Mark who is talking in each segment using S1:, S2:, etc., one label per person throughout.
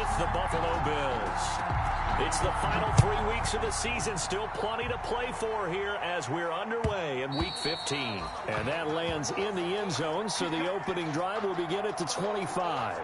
S1: with the Buffalo Bills. It's the final 3 weeks of the season. Still plenty to play for here as we're underway in Week 15. And that lands in the end zone, so the opening drive will begin at the 25.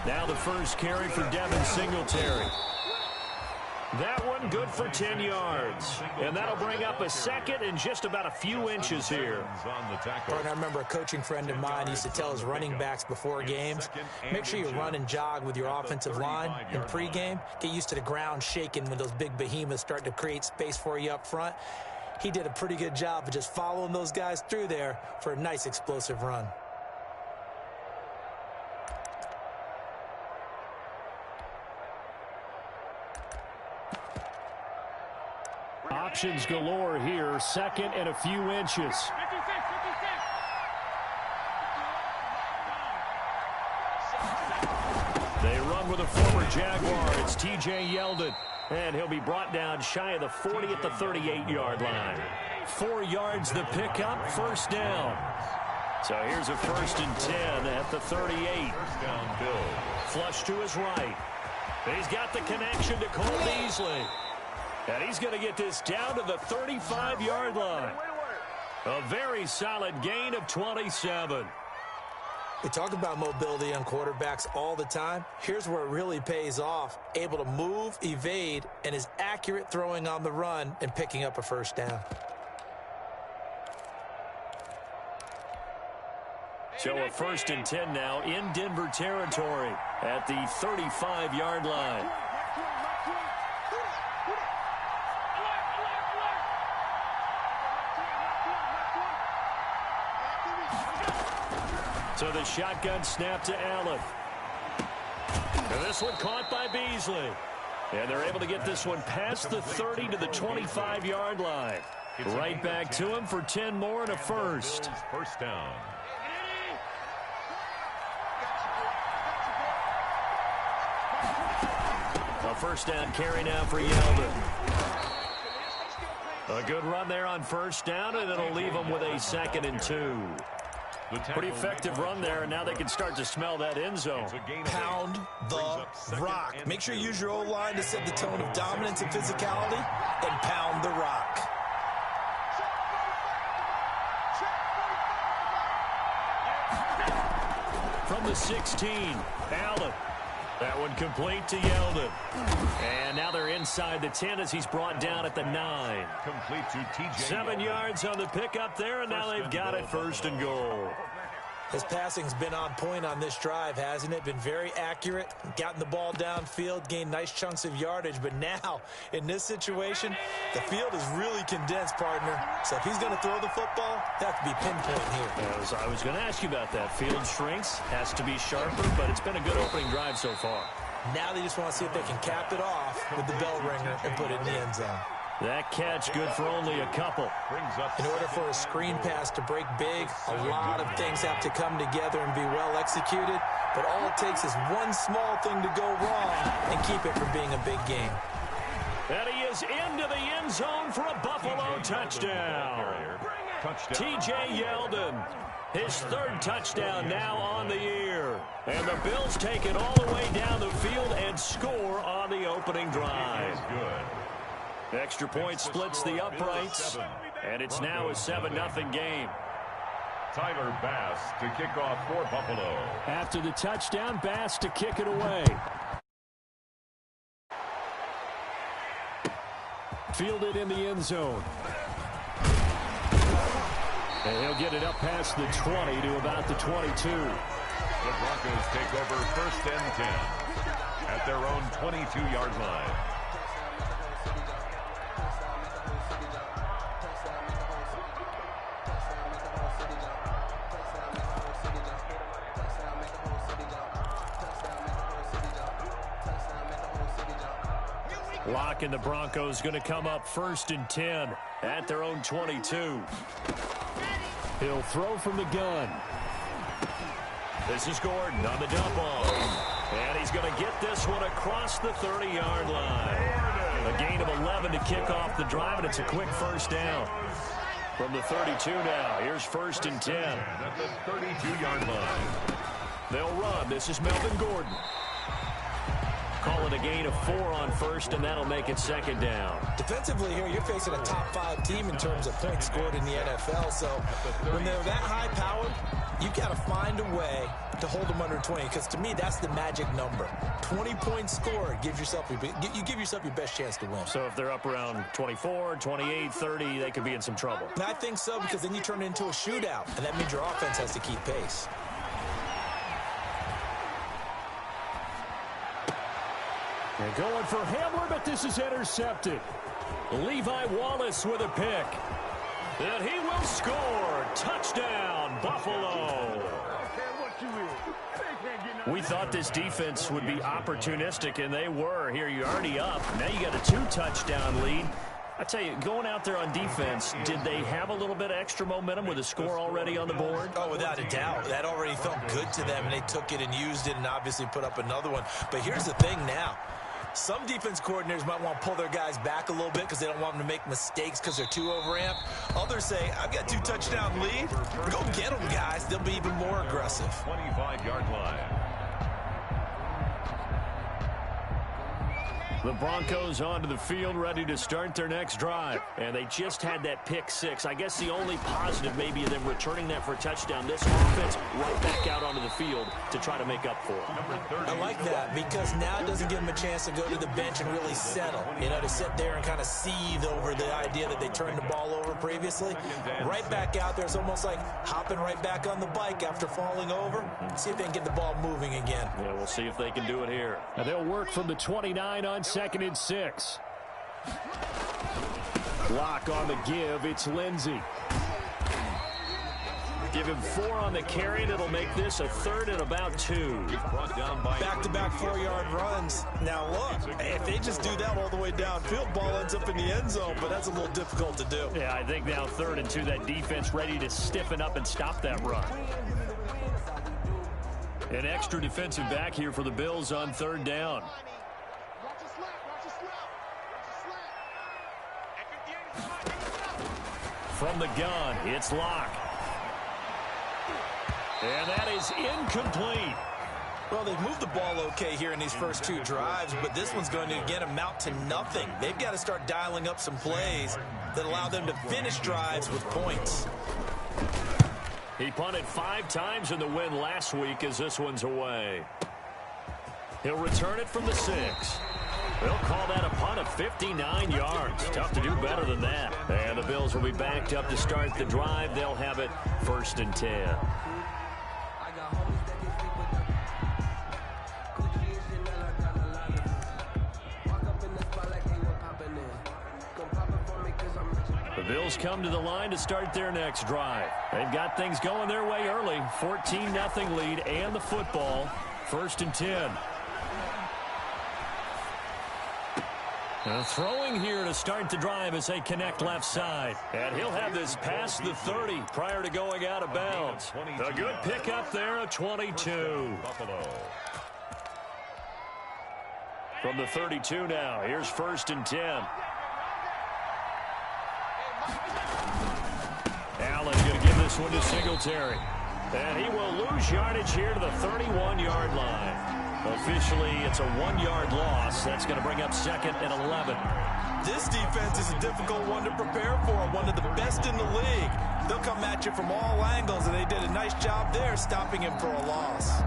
S1: Now the first carry for Devin Singletary. That one good for 10 yards. And that'll bring up a second and just about a few inches here.
S2: I remember a coaching friend of mine used to tell his running backs before games, make sure you run and jog with your offensive line in pregame. Get used to the ground shaking when those big behemoths start to create space for you up front. He did a pretty good job of just following those guys through there for a nice explosive run.
S1: Options galore here, second and a few inches. They run with a former Jaguar. It's T.J. Yeldon, and he'll be brought down shy of the 40 at the 38-yard line. 4 yards the pickup, first down. So here's a 1st and 10 at the 38. First down, Bill. Flush to his right. He's got the connection to Cole Beasley. And he's going to get this down to the 35-yard line. A very solid gain of 27.
S2: We talk about mobility on quarterbacks all the time. Here's where it really pays off. Able to move, evade, and is accurate throwing on the run and picking up a first down.
S1: So a 1st and 10 now in Denver territory at the 35-yard line. So the shotgun snap to Allen. And this one caught by Beasley. And they're able to get this one past the 30 to the 25-yard line. Right back to him for 10 more and a first. First down. A first down carry now for Yeldon. A good run there on first down, and it'll leave them with a 2nd and 2. Pretty effective run there, and now they can start to smell that end zone.
S2: Pound the rock. Make sure you use your O-line to set the tone of dominance and physicality, and pound the rock.
S1: From the 16, Allen. That one complete to Yeldon. And now they're inside the 10 as he's brought down at the 9. Complete to TJ. 7 yards on the pickup there, and now they've got it 1st and goal.
S2: His passing's been on point on this drive, hasn't it? Been very accurate, gotten the ball downfield, gained nice chunks of yardage. But now, in this situation, the field is really condensed, partner. So if he's going to throw the football, that has to be pinpoint here.
S1: I was going to ask you about that. Field shrinks, has to be sharper, but it's been a good opening drive so far.
S2: Now they just want to see if they can cap it off with the bell ringer and put it in the end zone.
S1: That catch good for only a couple.
S2: In order for a screen pass to break big, a lot of things have to come together and be well executed. But all it takes is one small thing to go wrong and keep it from being a big game.
S1: And he is into the end zone for a Buffalo touchdown. T.J. Yeldon, his 3rd touchdown now on the year. And the Bills take it all the way down the field and score on the opening drive. Extra point splits the uprights, and it's now a 7-0 game.
S3: Tyler Bass to kick off for Buffalo.
S1: After the touchdown, Bass to kick it away. Fielded in the end zone. And he'll get it up past the 20 to about the 22.
S3: The Broncos take over 1st and 10 at their own 22-yard line.
S1: Locke and the Broncos going to come up 1st and 10 at their own 22. He'll throw from the gun. This is Gordon on the dump off. And he's going to get this one across the 30-yard line. A gain of 11 to kick off the drive, and it's a quick first down. From the 32 now, here's 1st and 10.
S3: At the 32-yard line.
S1: They'll run. This is Melvin Gordon. Call it a gain of 4 on 1st, and that'll make it 2nd down.
S2: Defensively here, you're facing a top 5 team in terms of points scored in the NFL. So when they're that high-powered, you've got to find a way to hold them under 20. Because to me, that's the magic number. 20 points scored, you give yourself your best chance to win.
S1: So if they're up around 24, 28, 30, they could be in some trouble.
S2: And I think so, because then you turn it into a shootout, and that means your offense has to keep pace.
S1: They're going for Hamler, but this is intercepted. Levi Wallace with a pick. And he will score. Touchdown, Buffalo. We thought this defense would be opportunistic, and they were. Here, you're already up. Now you got a 2-touchdown lead. I tell you, going out there on defense, did they have a little bit of extra momentum with a score already on the board?
S2: Oh, without a doubt. That already felt good to them, and they took it and used it and obviously put up another one. But here's the thing now. Some defense coordinators might want to pull their guys back a little bit because they don't want them to make mistakes because they're too overamped. Others say, I've got 2-touchdown lead. Go get them, guys. They'll be even more aggressive.
S3: 25-yard line.
S1: The Broncos onto the field, ready to start their next drive. And they just had that pick 6. I guess the only positive maybe of them returning that for a touchdown. This offense right back out onto the field to try to make up for it.
S2: I like that because now it doesn't give them a chance to go to the bench and really settle. You know, to sit there and kind of seethe over the idea that they turned the ball over previously. Right back out there. It's almost like hopping right back on the bike after falling over. See if they can get the ball moving again.
S1: Yeah, we'll see if they can do it here. And they'll work from the 29 on 2nd and 6. Locke on the give. It's Lindsey. Give him 4 on the carry, and it'll make this a 3rd and about 2.
S2: Back-to-back 4-yard runs. Now, look, if they just do that all the way downfield, ball ends up in the end zone, but that's a little difficult to do.
S1: Yeah, I think now 3rd and 2, that defense ready to stiffen up and stop that run. An extra defensive back here for the Bills on 3rd down. From the gun, it's Locke. And that is incomplete.
S2: Well, they've moved the ball okay here in these first 2 drives, but this one's going to, again, amount to nothing. They've got to start dialing up some plays that allow them to finish drives with points.
S1: He punted 5 times in the win last week as this one's away. He'll return it from the 6. They'll call that a punt of 59 yards. Tough to do better than that. And the Bills will be backed up to start the drive. They'll have it 1st and 10. The Bills come to the line to start their next drive. They've got things going their way early. 14-0 lead and the football. 1st and 10. Throwing here to start the drive as they connect left side. And he'll have this past the 30 prior to going out of bounds. A good pickup there, a 22. From the 32 now, here's 1st and 10. Allen going to give this one to Singletary. And he will lose yardage here to the 31-yard line. Officially, it's a 1-yard loss. That's going to bring up 2nd and 11.
S2: This defense is a difficult one to prepare for, one of the best in the league. They'll come at you from all angles, and they did a nice job there stopping him for a loss.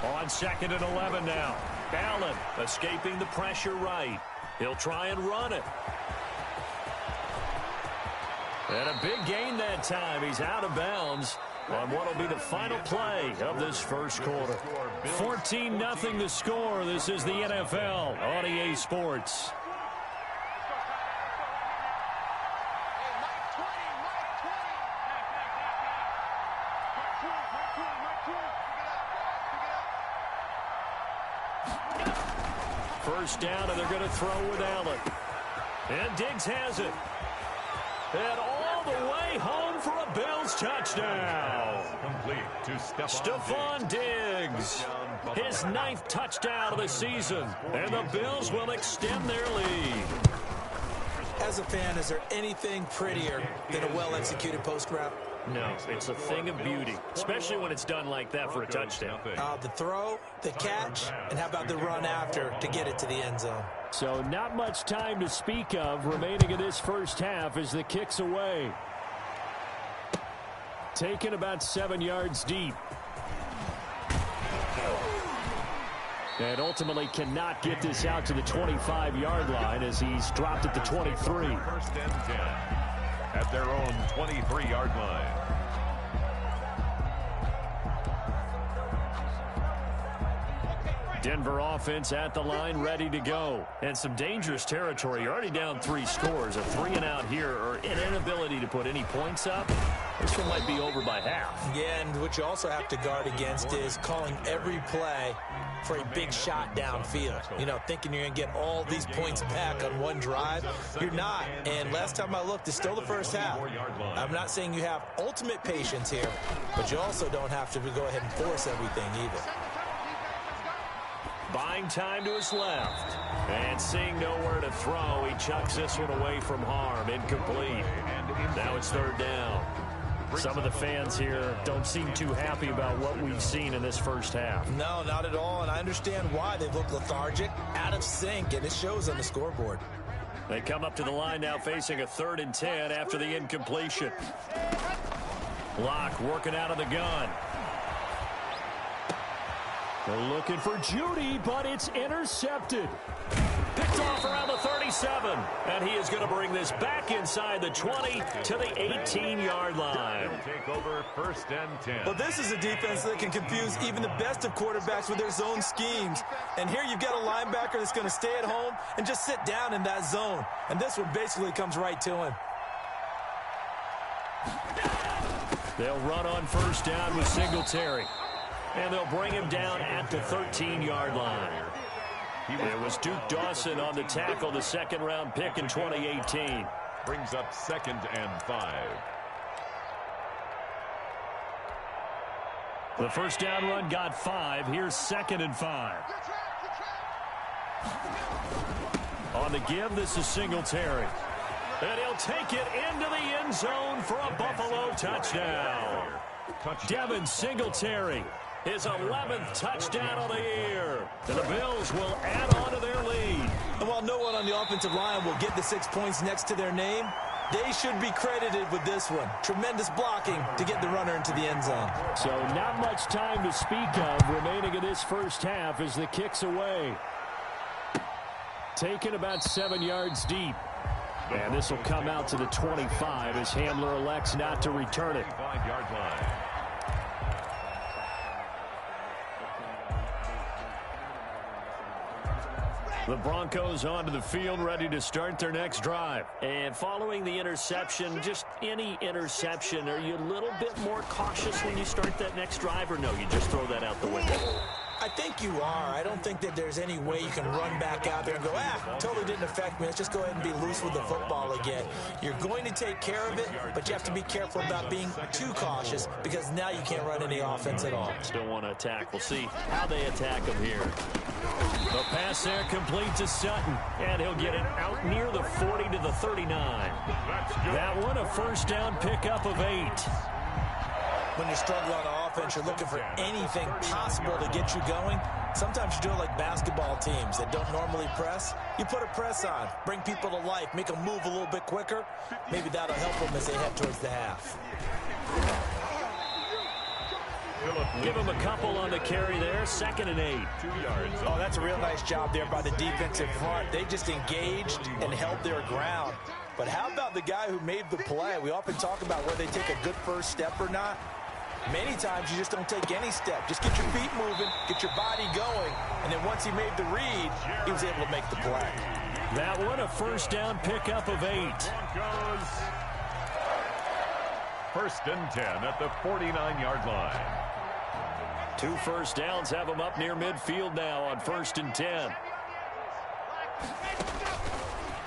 S1: On 2nd and 11 now. Allen escaping the pressure right. He'll try and run it. And a big gain that time. He's out of bounds on what will be the final play of this first quarter. 14-0 the score. This is the NFL on EA Sports. First down, and they're going to throw with Allen. And Diggs has it. And all the way home for a Bills touchdown.
S3: Complete to
S1: Stephon Diggs. His 9th touchdown of the season. And the Bills will extend their lead.
S2: As a fan, is there anything prettier than a well-executed post route?
S1: No, it's a thing of beauty, especially when it's done like that for a touchdown.
S2: The throw, the catch, and how about the run after to get it to the end zone?
S1: So not much time to speak of remaining in this first half as the kick's away. Taken about 7 yards deep. And ultimately cannot get this out to the 25-yard line as he's dropped at the 23.
S3: First and 10 at their own 23-yard line.
S1: Denver offense at the line, ready to go. And some dangerous territory. You're already down 3 scores. A 3-and-out here, or an inability to put any points up. This one might be over by half.
S2: Yeah, and what you also have to guard against is calling every play for a big shot downfield. You know, thinking you're going to get all these points back on one drive. You're not. And last time I looked, it's still the first half. I'm not saying you have ultimate patience here, but you also don't have to go ahead and force everything either.
S1: Buying time to his left. And seeing nowhere to throw, he chucks this one away from harm. Incomplete. Now it's 3rd down. Some of the fans here don't seem too happy about what we've seen in this first half.
S2: No, not at all, and I understand why. They look lethargic, out of sync, and it shows on the scoreboard.
S1: They come up to the line now facing a 3rd and 10 after the incompletion. Locke working out of the gun. They're looking for Judy, but it's intercepted. Picked off around the 37, and he is going to bring this back inside the 20 to the 18-yard line.
S3: Take over 1st and 10.
S2: Well, this is a defense that can confuse even the best of quarterbacks with their zone schemes. And here you've got a linebacker that's going to stay at home and just sit down in that zone. And this one basically comes right to him.
S1: They'll run on 1st down with Singletary. And they'll bring him down at the 13-yard line. It was Duke Dawson on the tackle, the 2nd-round pick in 2018.
S3: Brings up 2nd and 5.
S1: The first down run got 5. Here's 2nd and 5. On the give, this is Singletary. And he'll take it into the end zone for a Buffalo touchdown. Devin Singletary. His 11th touchdown of the year. And the Bills will add on to their lead.
S2: And while no one on the offensive line will get the 6 points next to their name, they should be credited with this one. Tremendous blocking to get the runner into the end zone.
S1: So not much time to speak of remaining in this first half as the kick's away. Taken about 7 yards deep. And this will come out to the 25 as Hamler elects not to return it.
S3: 5-yard line.
S1: The Broncos onto the field, ready to start their next drive. And following the interception, just any interception, are you a little bit more cautious when you start that next drive, or no, you just throw that out the window?
S2: I think you are. I don't think that there's any way you can run back out there and go, totally didn't affect me. Let's just go ahead and be loose with the football again. You're going to take care of it, but you have to be careful about being too cautious because now you can't run any offense at all.
S1: Still want to attack. We'll see how they attack him here. The pass there complete to Sutton, and he'll get it out near the 40 to the 39. That one a first down pickup of 8.
S2: When you're struggling on offense, you're looking for anything possible to get you going. Sometimes you do it like basketball teams that don't normally press. You put a press on, bring people to life, make them move a little bit quicker. Maybe that'll help them as they head towards the half.
S1: Give him a couple on the carry there. 2nd and 8.
S3: 2 yards.
S2: Oh, that's a real nice job there by the defensive front. They just engaged and held their ground. But how about the guy who made the play? We often talk about whether they take a good first step or not. Many times you just don't take any step. Just get your feet moving, get your body going, and then once he made the read, he was able to make the play.
S1: That one a first down pickup of 8.
S3: First and 10 at the 49-yard line.
S1: 2 first downs have them up near midfield now on 1st and 10.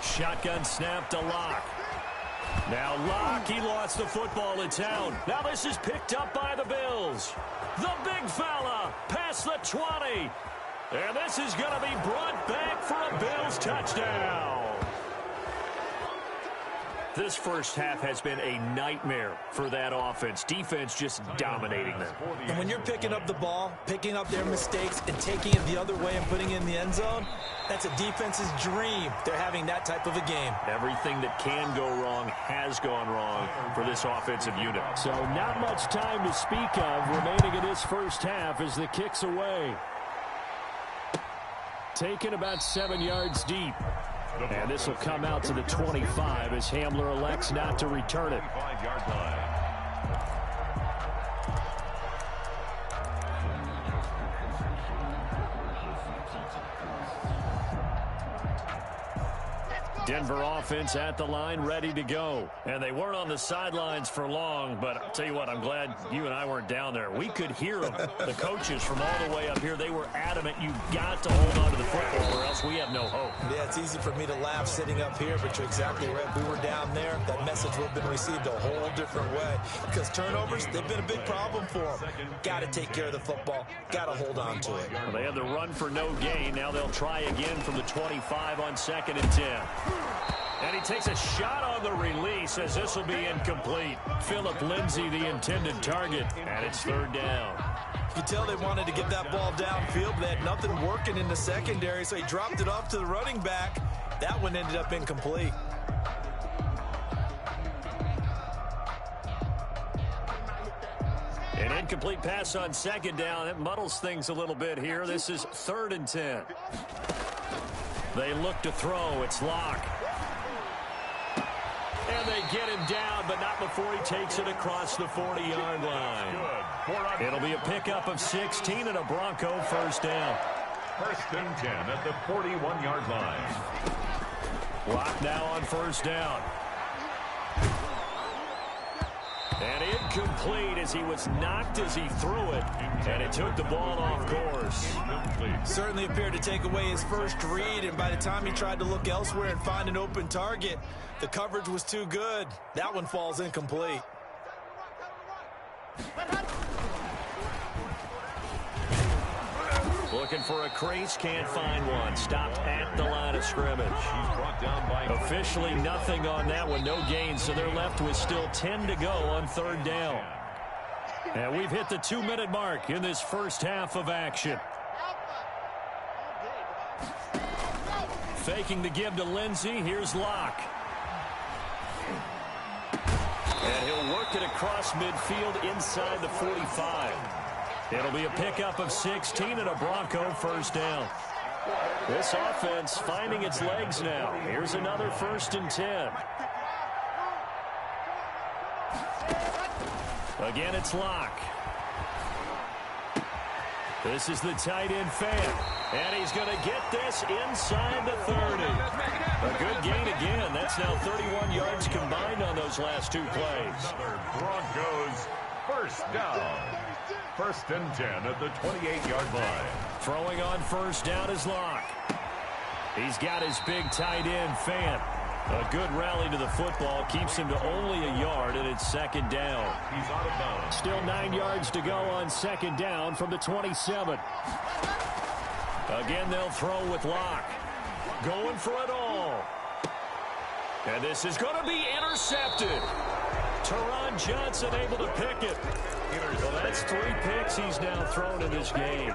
S1: Shotgun snap to Locke. Now Locke, he lost the football in town. Now this is picked up by the Bills. The big fella past the 20. And this is going to be brought back for a Bills touchdown. This first half has been a nightmare for that offense. Defense just dominating them.
S2: And when you're picking up the ball, picking up their mistakes, and taking it the other way and putting it in the end zone, that's a defense's dream. They're having that type of a game.
S1: Everything that can go wrong has gone wrong for this offensive unit. So not much time to speak of remaining in this first half as the kick's away. Taken about 7 yards deep. And this will come out to the 25 as Hamler elects not to return it.
S3: 25-yard line.
S1: Denver offense at the line, ready to go. And they weren't on the sidelines for long, but I'll tell you what, I'm glad you and I weren't down there. We could hear them, the coaches from all the way up here. They were adamant, you've got to hold on to the football or else we have no hope.
S2: Yeah, it's easy for me to laugh sitting up here, but you're exactly right. If we were down there, that message would have been received a whole different way. Because turnovers, they've been a big problem for them. Got to take care of the football. Got to hold on to it.
S1: Well, they had the run for no gain. Now they'll try again from the 25 on 2nd and 10. And he takes a shot on the release as this will be incomplete. Philip Lindsay, the intended target, and it's 3rd down.
S2: You tell they wanted to get that ball downfield, but they had nothing working in the secondary, so he dropped it off to the running back. That one ended up incomplete.
S1: An incomplete pass on 2nd down. It muddles things a little bit here. This is 3rd and 10. They look to throw. It's Locke. And they get him down, but not before he takes it across the 40-yard line. It'll be a pickup of 16 and a Bronco 1st down.
S3: 1st and 10 at the 41-yard line.
S1: Locke now on 1st down. And incomplete as he was knocked as he threw it. And it took the ball off course.
S2: Certainly appeared to take away his first read, and by the time he tried to look elsewhere and find an open target, the coverage was too good. That one falls incomplete.
S1: Looking for a crease, can't find one. Stopped at the line of scrimmage. Officially nothing on that one, no gain, so they're left with still 10 to go on 3rd down. And we've hit the 2-minute mark in this first half of action. Faking the give to Lindsay, here's Locke. And he'll work it across midfield inside the 45. It'll be a pickup of 16 and a Bronco 1st down. This offense finding its legs now. Here's another 1st and 10. Again, it's Locke. This is the tight end Fan. And he's going to get this inside the 30. A good gain again. That's now 31 yards combined on those last 2 plays.
S3: Another Broncos 1st down. 1st and 10 at the 28-yard line.
S1: Throwing on 1st down is Locke. He's got his big tight end, Fan. A good rally to the football keeps him to only a yard, and it's 2nd down.
S3: He's out of bounds.
S1: Still 9 yards to go on 2nd down from the 27. Again, they'll throw with Locke. Going for it all. And this is going to be intercepted. Teron Johnson able to pick it. Well, that's 3 picks he's now thrown in this game.